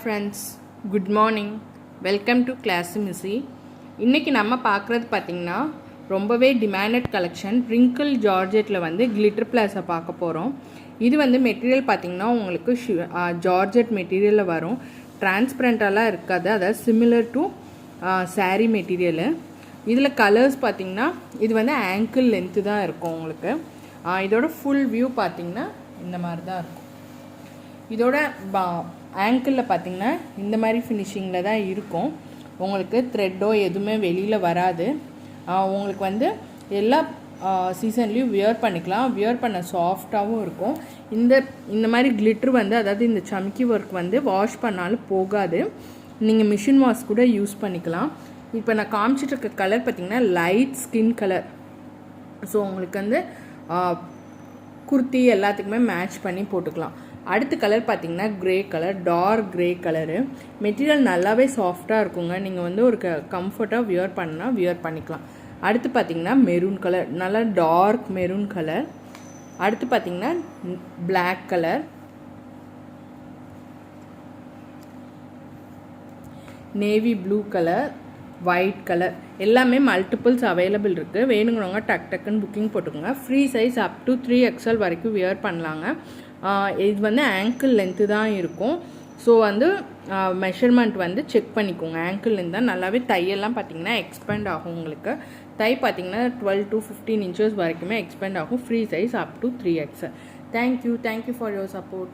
Friends, good morning. Welcome to Class Missy. இன்னைக்கு நம்ம பார்க்குறது பார்த்தீங்கன்னா ரொம்பவே டிமாண்டட் கலெக்ஷன் ப்ரிங்கிள் ஜார்ஜெட்டில் வந்து கிளிட்டர் பிளாஸை பார்க்க போகிறோம். இது வந்து மெட்டீரியல் பார்த்தீங்கன்னா உங்களுக்கு ஜார்ஜெட் மெட்டீரியலில் வரும். டிரான்ஸ்பரண்ட்டாலாம் இருக்காது, அதாவது சிமிலர் டு சாரீ மெட்டீரியலு. இதில் கலர்ஸ் பார்த்தீங்கன்னா இது வந்து ஆங்கிள் லென்த்து தான் இருக்கும் உங்களுக்கு. இதோட ஃபுல் வியூ பார்த்தீங்கன்னா இந்த மாதிரி தான் இருக்கும். இதோட ஆங்கிளில் பார்த்திங்கன்னா இந்த மாதிரி ஃபினிஷிங்கில் தான் இருக்கும். உங்களுக்கு த்ரெட்டோ எதுவுமே வெளியில் வராது. உங்களுக்கு வந்து எல்லா சீசன்லேயும் வியர் பண்ணிக்கலாம். வியர் பண்ண சாஃப்டாகவும் இருக்கும். இந்த மாதிரி கிளிட்ரு வந்து, அதாவது இந்த சமிக்கி ஒர்க் வந்து வாஷ் பண்ணாலும் போகாது. நீங்கள் மிஷின் வாஷ் கூட யூஸ் பண்ணிக்கலாம். இப்போ நான் காமிச்சிட்டு இருக்க கலர் பார்த்திங்கன்னா லைட் ஸ்கின் கலர். ஸோ உங்களுக்கு வந்து குர்த்தி எல்லாத்துக்குமே மேட்ச் பண்ணி போட்டுக்கலாம். அடுத்த கலர் பார்த்திங்கன்னா grey colour, dark grey colour. Material நல்லாவே சாஃப்டாக இருக்குங்க. நீங்கள் வந்து ஒரு கம்ஃபர்ட்டாக வியர் பண்ணிக்கலாம். அடுத்து பார்த்திங்கன்னா மெரூன் கலர், நல்லா டார்க் மெரூன் கலர். அடுத்து பார்த்திங்கன்னா black colour, navy blue colour, white colour. எல்லாமே மல்டிபிள்ஸ் அவைலபிள் இருக்குது. வேணுங்கிறவங்க டக்குன்னு புக்கிங் போட்டுக்கோங்க. Free size up to 3XL வரைக்கும் வியர் பண்ணலாங்க. இது வந்து ஆங்கிள் லென்த்து தான் இருக்கும். ஸோ வந்து மெஷர்மெண்ட் வந்து செக் பண்ணிக்கோங்க. ஆங்கிள் லென்த் தான். நல்லாவே தையெல்லாம் பார்த்திங்கன்னா எக்ஸ்பேண்ட் ஆகும். உங்களுக்கு தை பார்த்திங்கன்னா 12 to 15 inches வரைக்குமே எக்ஸ்பேண்ட் ஆகும். Free size up to 3XL. Thank you for your support.